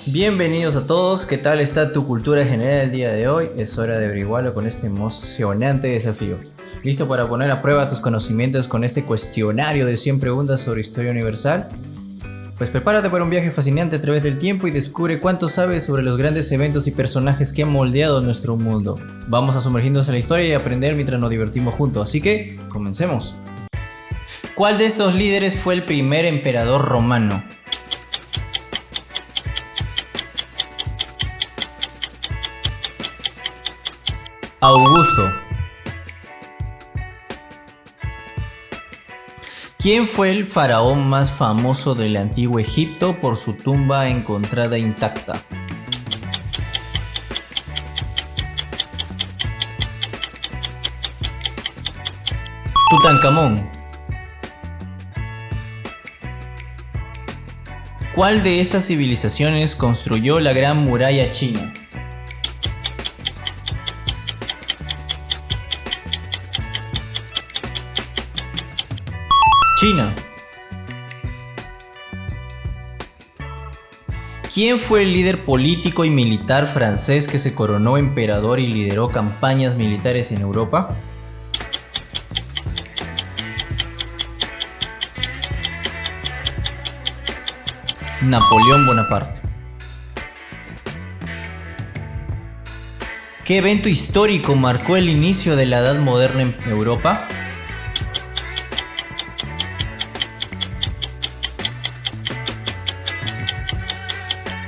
Bienvenidos a todos, ¿qué tal está tu cultura general el día de hoy? Es hora de averiguarlo con este emocionante desafío. ¿Listo para poner a prueba tus conocimientos con este cuestionario de 100 preguntas sobre historia universal? Pues prepárate para un viaje fascinante a través del tiempo y descubre cuánto sabes sobre los grandes eventos y personajes que han moldeado nuestro mundo. Vamos a sumergirnos en la historia y aprender mientras nos divertimos juntos, así que comencemos. ¿Cuál de estos líderes fue el primer emperador romano? Augusto. ¿Quién fue el faraón más famoso del antiguo Egipto por su tumba encontrada intacta? Tutankamón. ¿Cuál de estas civilizaciones construyó la Gran Muralla China? China. ¿Quién fue el líder político y militar francés que se coronó emperador y lideró campañas militares en Europa? Napoleón Bonaparte. ¿Qué evento histórico marcó el inicio de la Edad Moderna en Europa?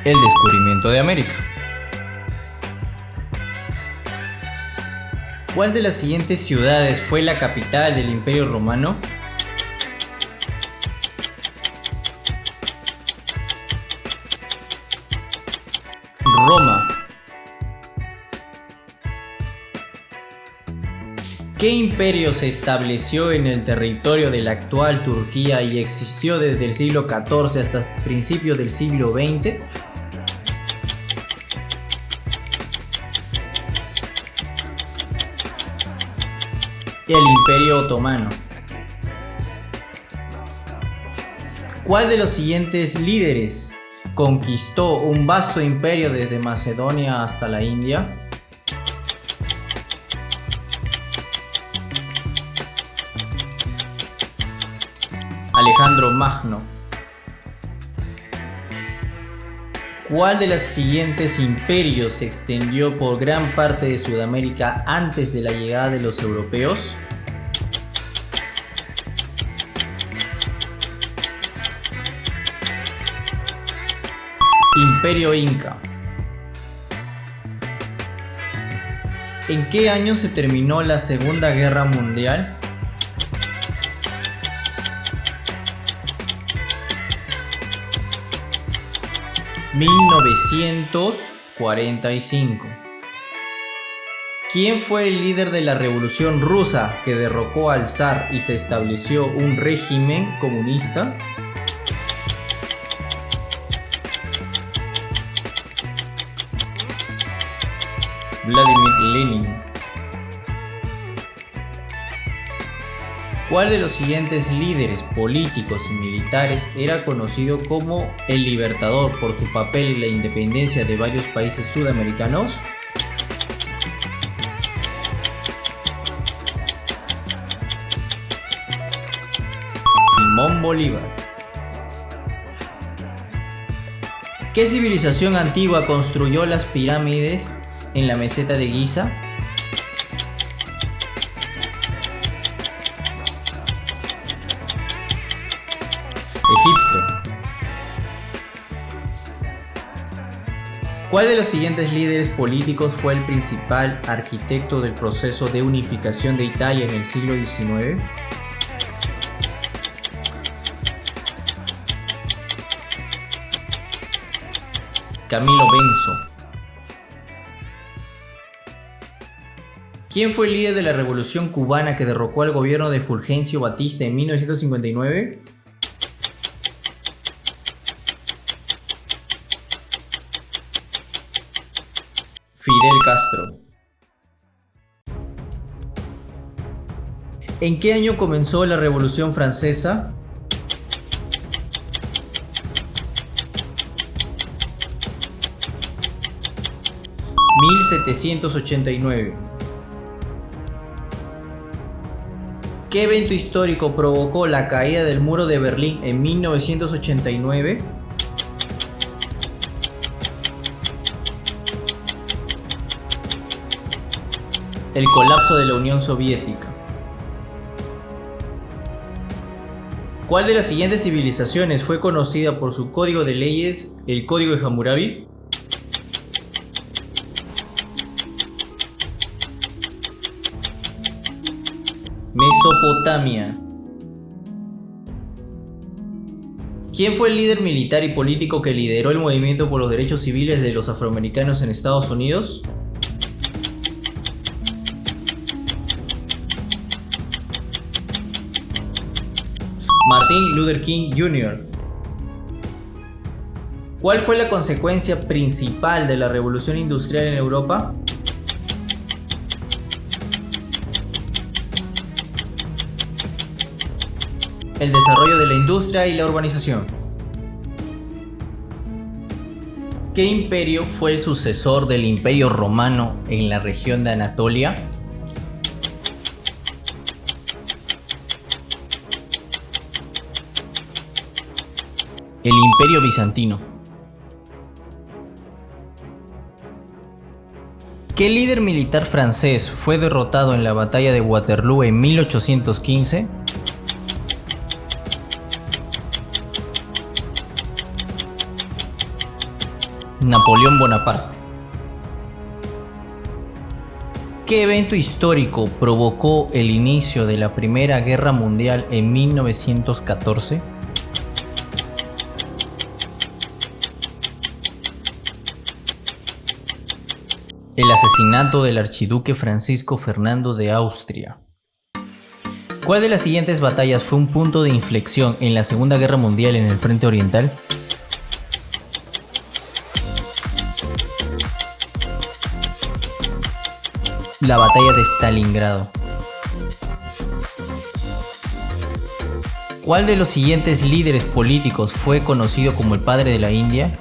El descubrimiento de América. ¿Cuál de las siguientes ciudades fue la capital del Imperio Romano? Roma. ¿Qué imperio se estableció en el territorio de la actual Turquía y existió desde el siglo XIV hasta principios del siglo XX? El Imperio Otomano. ¿Cuál de los siguientes líderes conquistó un vasto imperio desde Macedonia hasta la India? Alejandro Magno. ¿Cuál de los siguientes imperios se extendió por gran parte de Sudamérica antes de la llegada de los europeos? Imperio Inca. ¿En qué año se terminó la Segunda Guerra Mundial? (1945). ¿Quién fue el líder de la Revolución Rusa que derrocó al zar y se estableció un régimen comunista? Vladimir Lenin. ¿Cuál de los siguientes líderes políticos y militares era conocido como el Libertador por su papel en la independencia de varios países sudamericanos? Simón Bolívar. ¿Qué civilización antigua construyó las pirámides en la meseta de Giza? Egipto. ¿Cuál de los siguientes líderes políticos fue el principal arquitecto del proceso de unificación de Italia en el siglo XIX? Camilo Benso. ¿Quién fue el líder de la Revolución Cubana que derrocó al gobierno de Fulgencio Batista en 1959? Fidel Castro. ¿En qué año comenzó la Revolución Francesa? 1789. ¿Qué evento histórico provocó la caída del muro de Berlín en 1989? El colapso de la Unión Soviética. ¿Cuál de las siguientes civilizaciones fue conocida por su código de leyes, el Código de Hammurabi? Mesopotamia. ¿Quién fue el líder militar y político que lideró el movimiento por los derechos civiles de los afroamericanos en Estados Unidos? Martin Luther King Jr. ¿Cuál fue la consecuencia principal de la revolución industrial en Europa? El desarrollo de la industria y la urbanización. ¿Qué imperio fue el sucesor del Imperio Romano en la región de Anatolia? El Imperio Bizantino. ¿Qué líder militar francés fue derrotado en la batalla de Waterloo en 1815? Napoleón Bonaparte. ¿Qué evento histórico provocó el inicio de la Primera Guerra Mundial en 1914? El asesinato del archiduque Francisco Fernando de Austria. ¿Cuál de las siguientes batallas fue un punto de inflexión en la Segunda Guerra Mundial en el frente oriental? La batalla de Stalingrado. ¿Cuál de los siguientes líderes políticos fue conocido como el padre de la India?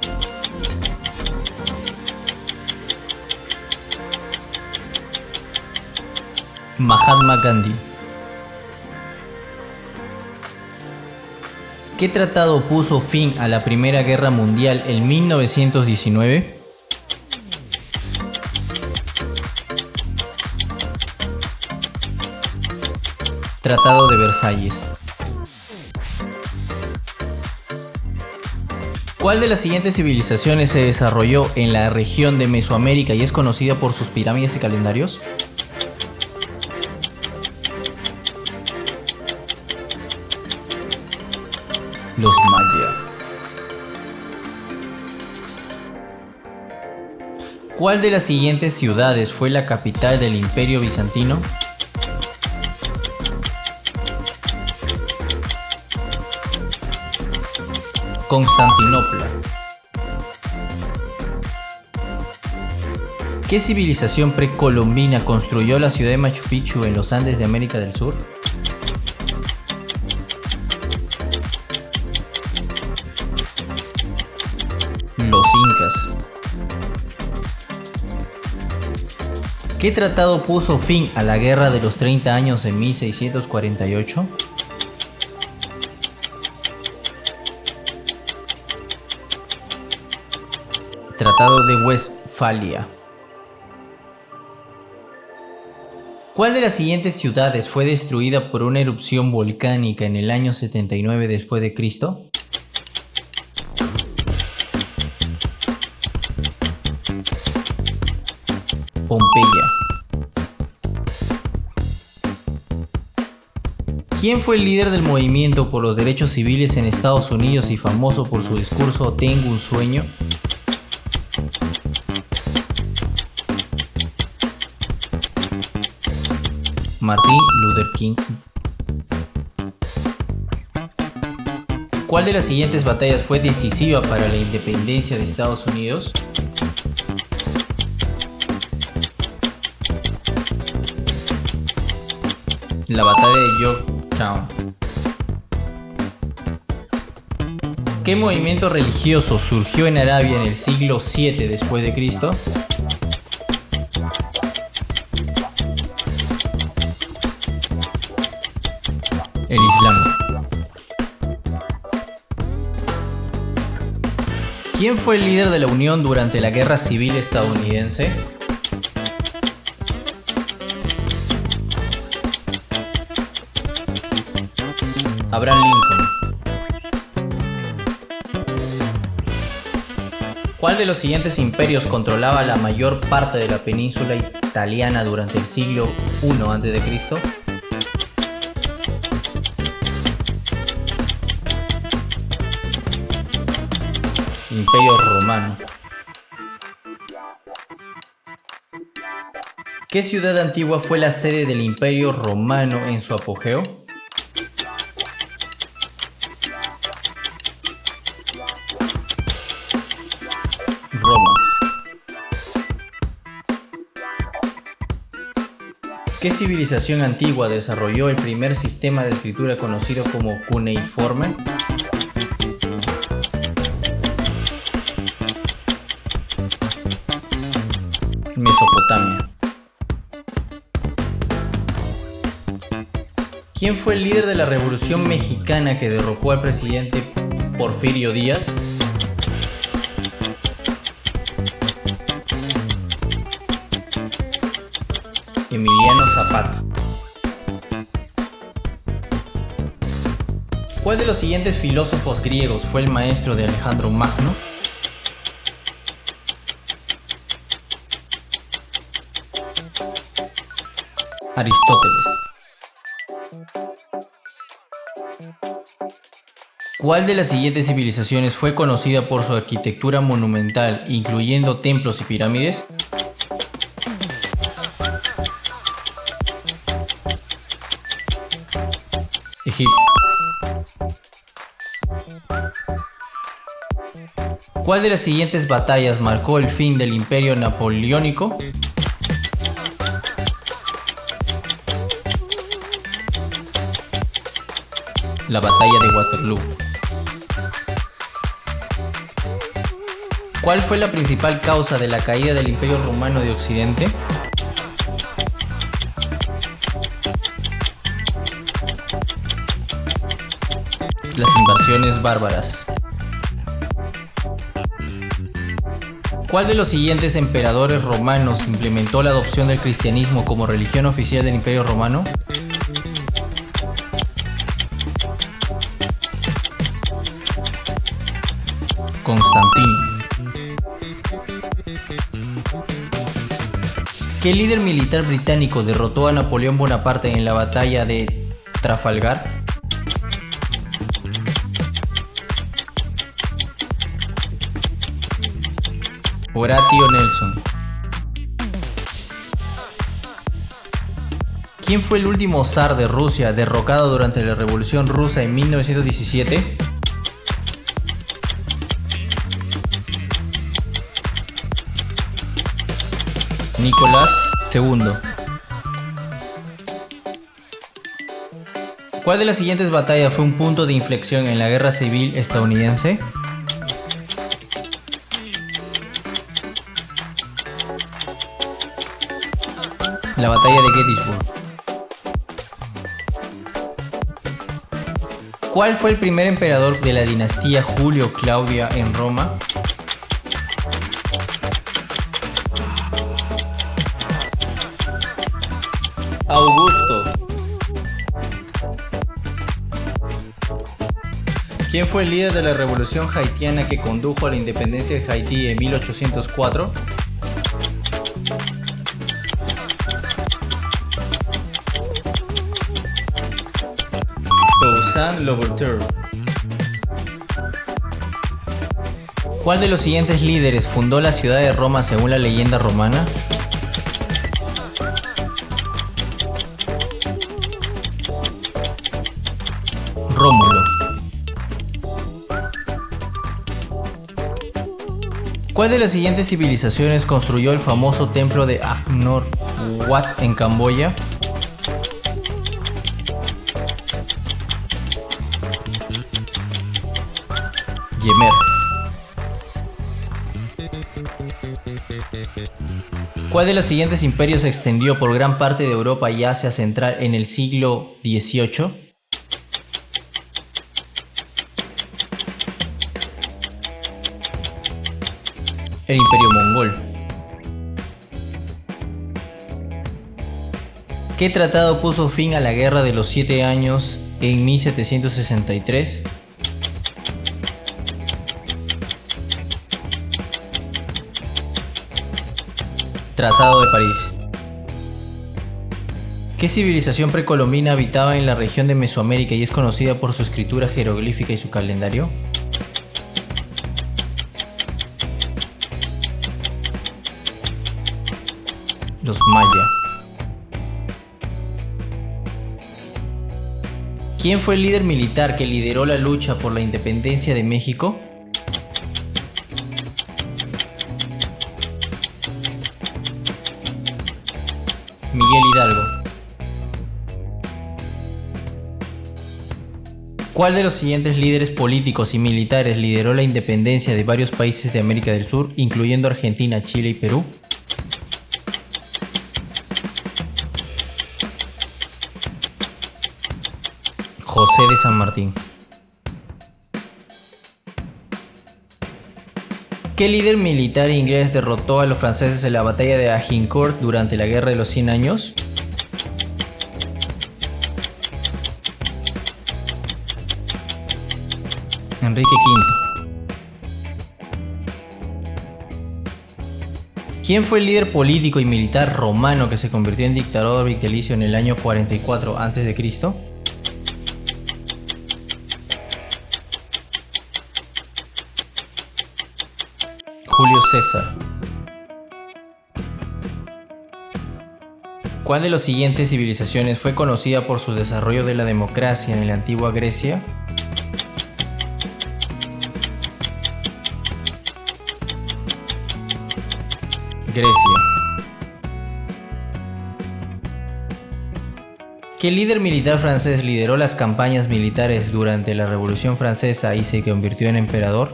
Mahatma Gandhi. ¿Qué tratado puso fin a la Primera Guerra Mundial en 1919? Tratado de Versalles. ¿Cuál de las siguientes civilizaciones se desarrolló en la región de Mesoamérica y es conocida por sus pirámides y calendarios? Los Maya. ¿Cuál de las siguientes ciudades fue la capital del Imperio Bizantino? Constantinopla. ¿Qué civilización precolombina construyó la ciudad de Machu Picchu en los Andes de América del Sur? Los incas. ¿Qué tratado puso fin a la Guerra de los 30 años en 1648? Tratado de Westfalia. ¿Cuál de las siguientes ciudades fue destruida por una erupción volcánica en el año 79 después de Cristo? Pompeya. ¿Quién fue el líder del movimiento por los derechos civiles en Estados Unidos y famoso por su discurso "Tengo un sueño"? Martin Luther King. ¿Cuál de las siguientes batallas fue decisiva para la independencia de Estados Unidos? La batalla de Yorktown. ¿Qué movimiento religioso surgió en Arabia en el siglo VII después de Cristo? ¿Quién fue el líder de la Unión durante la Guerra Civil estadounidense? Abraham Lincoln. ¿Cuál de los siguientes imperios controlaba la mayor parte de la península italiana durante el siglo I a.C.? Imperio Romano. ¿Qué ciudad antigua fue la sede del Imperio Romano en su apogeo? Roma. ¿Qué civilización antigua desarrolló el primer sistema de escritura conocido como cuneiforme? Mesopotamia. ¿Quién fue el líder de la Revolución Mexicana que derrocó al presidente Porfirio Díaz? Emiliano Zapata. ¿Cuál de los siguientes filósofos griegos fue el maestro de Alejandro Magno? Aristóteles. ¿Cuál de las siguientes civilizaciones fue conocida por su arquitectura monumental, incluyendo templos y pirámides? Egipto. ¿Cuál de las siguientes batallas marcó el fin del Imperio Napoleónico? La batalla de Waterloo. ¿Cuál fue la principal causa de la caída del Imperio Romano de Occidente? Las invasiones bárbaras. ¿Cuál de los siguientes emperadores romanos implementó la adopción del cristianismo como religión oficial del Imperio Romano? Constantino. ¿Qué líder militar británico derrotó a Napoleón Bonaparte en la batalla de Trafalgar? Horatio Nelson. ¿Quién fue el último zar de Rusia derrocado durante la Revolución Rusa en 1917? Nicolás II. ¿Cuál de las siguientes batallas fue un punto de inflexión en la Guerra Civil estadounidense? La batalla de Gettysburg. ¿Cuál fue el primer emperador de la dinastía Julio-Claudia en Roma? Augusto. ¿Quién fue el líder de la revolución haitiana que condujo a la independencia de Haití en 1804? Toussaint Louverture. ¿Cuál de los siguientes líderes fundó la ciudad de Roma según la leyenda romana? Rómulo. ¿Cuál de las siguientes civilizaciones construyó el famoso templo de Angkor Wat en Camboya? Yemer. ¿Cuál de los siguientes imperios se extendió por gran parte de Europa y Asia Central en el siglo XVIII? El Imperio Mongol. ¿Qué tratado puso fin a la Guerra de los 7 Años en 1763? Tratado de París. ¿Qué civilización precolombina habitaba en la región de Mesoamérica y es conocida por su escritura jeroglífica y su calendario? Los Maya. ¿Quién fue el líder militar que lideró la lucha por la independencia de México? Miguel Hidalgo. ¿Cuál de los siguientes líderes políticos y militares lideró la independencia de varios países de América del Sur, incluyendo Argentina, Chile y Perú? José de San Martín. ¿Qué líder militar inglés derrotó a los franceses en la batalla de Agincourt durante la Guerra de los 100 Años? Enrique V. ¿Quién fue el líder político y militar romano que se convirtió en dictador vitalicio en el año 44 a.C.? Julio César. ¿Cuál de las siguientes civilizaciones fue conocida por su desarrollo de la democracia en la antigua Grecia? Grecia. ¿Qué líder militar francés lideró las campañas militares durante la Revolución Francesa y se convirtió en emperador?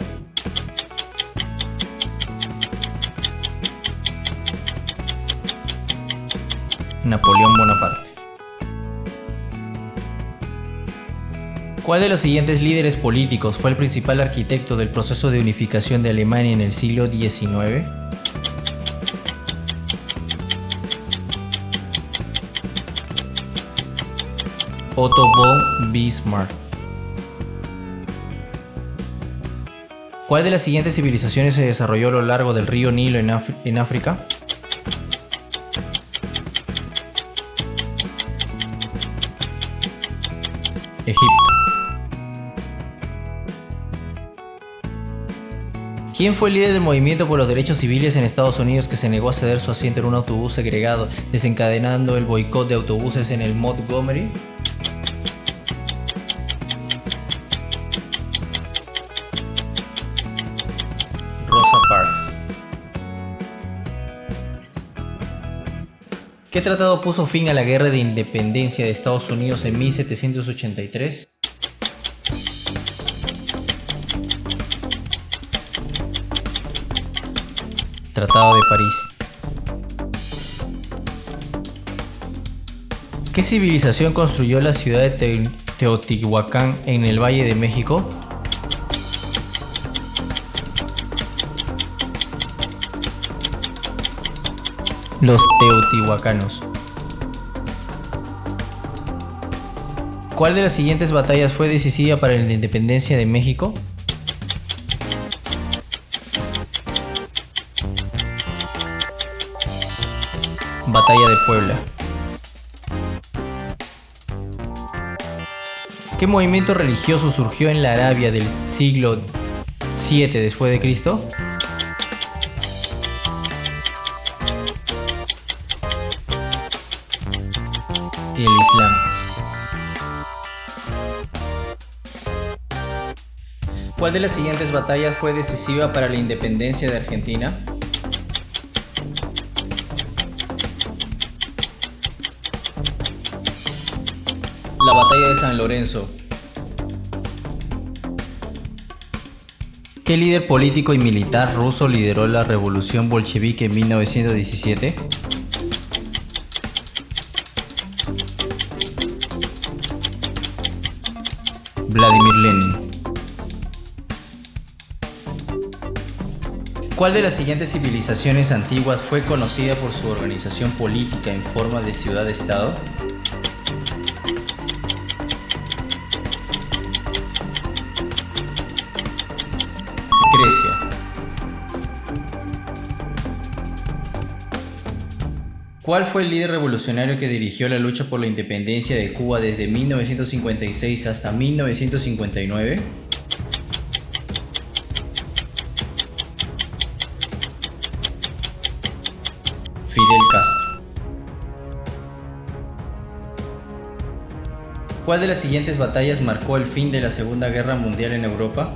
Napoleón Bonaparte. ¿Cuál de los siguientes líderes políticos fue el principal arquitecto del proceso de unificación de Alemania en el siglo XIX? Otto von Bismarck. ¿Cuál de las siguientes civilizaciones se desarrolló a lo largo del río Nilo en África? Egipto. ¿Quién fue el líder del movimiento por los derechos civiles en Estados Unidos que se negó a ceder su asiento en un autobús segregado, desencadenando el boicot de autobuses en el Montgomery? Rosa Parks. ¿Qué tratado puso fin a la Guerra de Independencia de Estados Unidos en 1783? Tratado de París. ¿Qué civilización construyó la ciudad de Teotihuacán en el Valle de México? Los teotihuacanos. ¿Cuál de las siguientes batallas fue decisiva para la independencia de México? Batalla de Puebla. ¿Qué movimiento religioso surgió en la Arabia del siglo VII después de Cristo? Y el Islam. ¿Cuál de las siguientes batallas fue decisiva para la independencia de Argentina? La batalla de San Lorenzo. ¿Qué líder político y militar ruso lideró la revolución bolchevique en 1917? Vladimir Lenin. ¿Cuál de las siguientes civilizaciones antiguas fue conocida por su organización política en forma de ciudad-estado? Grecia. ¿Cuál fue el líder revolucionario que dirigió la lucha por la independencia de Cuba desde 1956 hasta 1959? Fidel Castro. ¿Cuál de las siguientes batallas marcó el fin de la Segunda Guerra Mundial en Europa?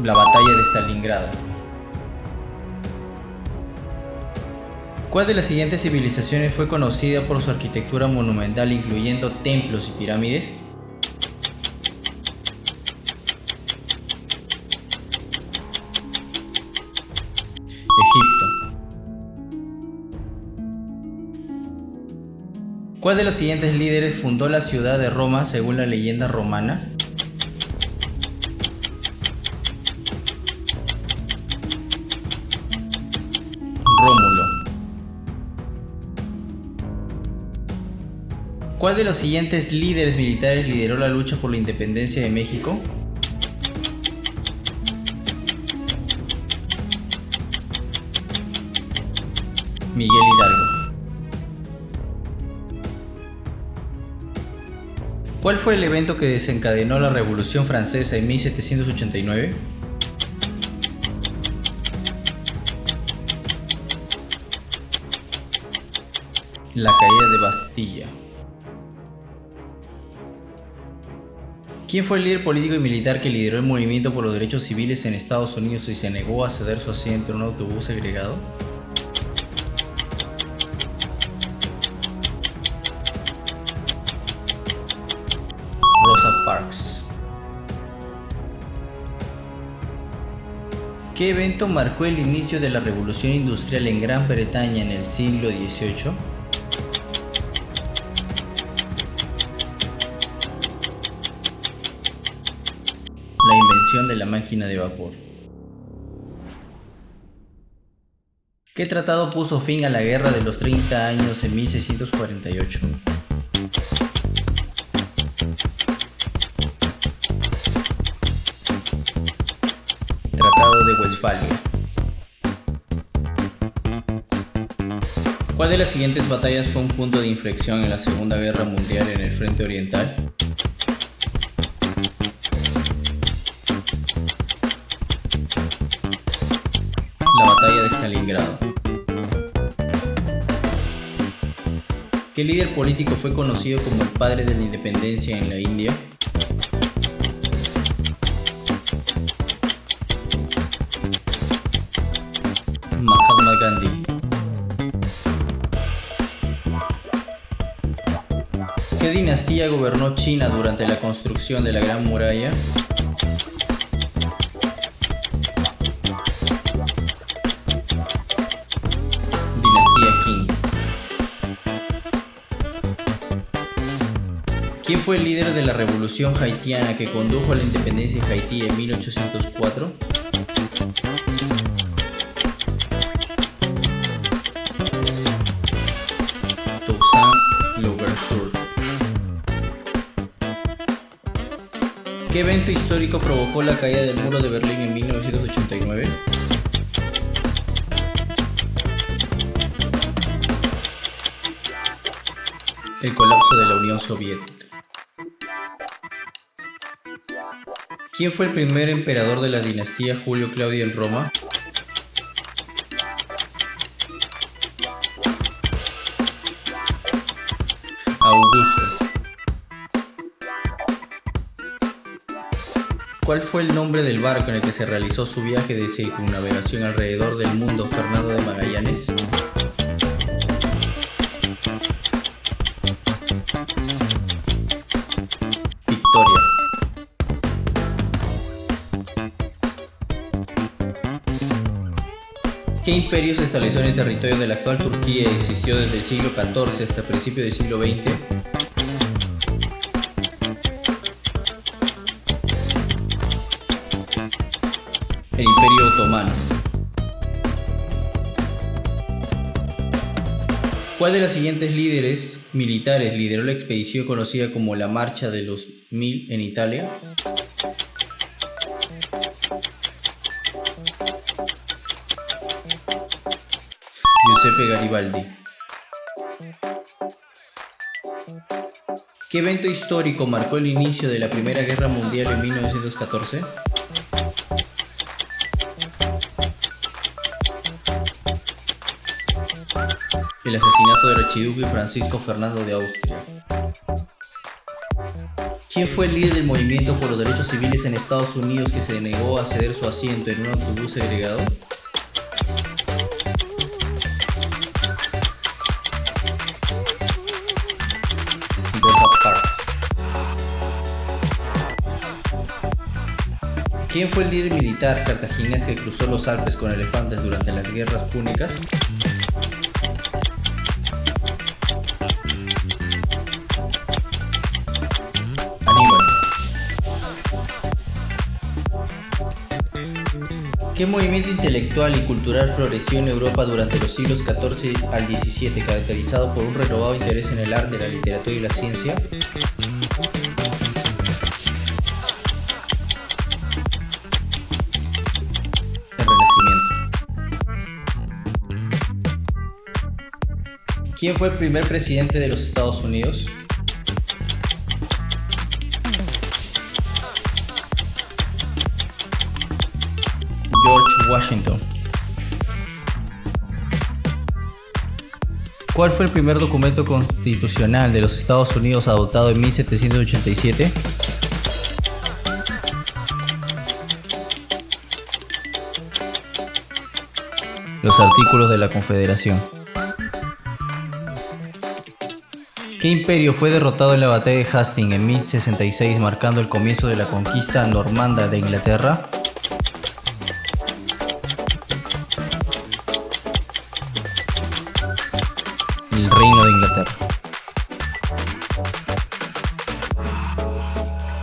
La batalla de Stalingrado. ¿Cuál de las siguientes civilizaciones fue conocida por su arquitectura monumental incluyendo templos y pirámides? Egipto. ¿Cuál de los siguientes líderes fundó la ciudad de Roma según la leyenda romana? Rómulo. ¿Cuál de los siguientes líderes militares lideró la lucha por la independencia de México? Miguel Hidalgo. ¿Cuál fue el evento que desencadenó la Revolución Francesa en 1789? La caída de Bastilla. ¿Quién fue el líder político y militar que lideró el movimiento por los derechos civiles en Estados Unidos y se negó a ceder su asiento en un autobús segregado? Rosa Parks. ¿Qué evento marcó el inicio de la revolución industrial en Gran Bretaña en el siglo XVIII? La invención de la máquina de vapor. ¿Qué tratado puso fin a la Guerra de los 30 años en 1648? Tratado de Westfalia. ¿Cuál de las siguientes batallas fue un punto de inflexión en la Segunda Guerra Mundial en el Frente Oriental? La batalla de Stalingrado. ¿Qué líder político fue conocido como el padre de la independencia en la India? Mahatma Gandhi. ¿Qué dinastía gobernó China durante la construcción de la Gran Muralla? Dinastía Qing. ¿Quién fue el líder de la revolución haitiana que condujo a la independencia de Haití en 1804? Toussaint Louverture. ¿Qué evento histórico provocó la caída del muro de Berlín en 1989? El colapso de la Unión Soviética. ¿Quién fue el primer emperador de la dinastía Julio Claudio en Roma? Augusto. ¿Cuál fue el nombre del barco en el que se realizó su viaje de circunnavegación alrededor del mundo Fernando de Magallanes? Victoria. ¿Qué imperio se estableció en el territorio de la actual Turquía y existió desde el siglo XIV hasta principios del siglo XX? El Imperio Otomano. ¿Cuál de los siguientes líderes militares lideró la expedición conocida como la Marcha de los 1000 en Italia? Giuseppe Garibaldi. ¿Qué evento histórico marcó el inicio de la Primera Guerra Mundial en 1914? El asesinato del archiduque Francisco Fernando de Austria. ¿Quién fue el líder del movimiento por los derechos civiles en Estados Unidos que se negó a ceder su asiento en un autobús segregado? Rosa Parks. ¿Quién fue el líder militar cartaginés que cruzó los Alpes con elefantes durante las guerras púnicas? Aníbal. ¿Qué movimiento intelectual y cultural floreció en Europa durante los siglos XIV al XVII, caracterizado por un renovado interés en el arte, la literatura y la ciencia? El Renacimiento. ¿Quién fue el primer presidente de los Estados Unidos? George Washington. ¿Cuál fue el primer documento constitucional de los Estados Unidos adoptado en 1787? Los Artículos de la Confederación. ¿Qué imperio fue derrotado en la batalla de Hastings en 1066, marcando el comienzo de la conquista normanda de Inglaterra? El Reino de Inglaterra.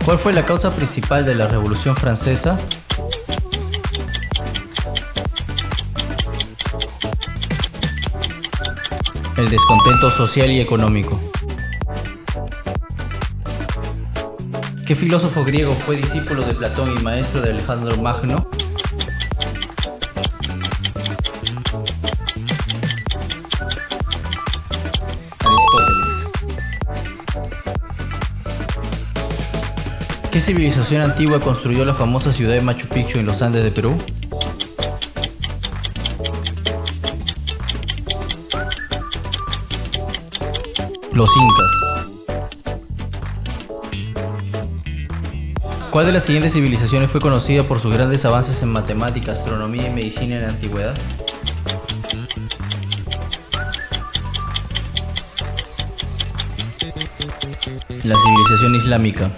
¿Cuál fue la causa principal de la Revolución Francesa? El descontento social y económico. ¿Qué filósofo griego fue discípulo de Platón y maestro de Alejandro Magno? Aristóteles. ¿Qué civilización antigua construyó la famosa ciudad de Machu Picchu en los Andes de Perú? Los incas. ¿Cuál de las siguientes civilizaciones fue conocida por sus grandes avances en matemática, astronomía y medicina en la antigüedad? La civilización islámica.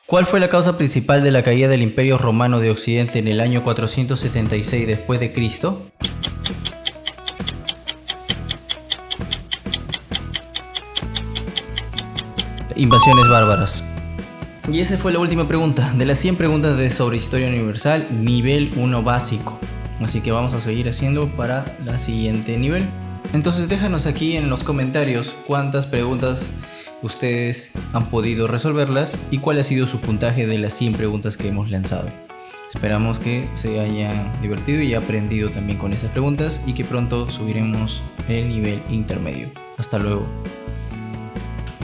¿Cuál fue la causa principal de la caída del Imperio Romano de Occidente en el año 476 después de Cristo? Invasiones bárbaras. Y esa fue la última pregunta de las 100 preguntas sobre historia universal, nivel 1 básico. Así que vamos a seguir haciendo para la siguiente nivel. Entonces déjanos aquí en los comentarios cuántas preguntas ustedes han podido resolverlas y cuál ha sido su puntaje de las 100 preguntas que hemos lanzado. Esperamos que se hayan divertido y aprendido también con esas preguntas y que pronto subiremos el nivel intermedio. Hasta luego.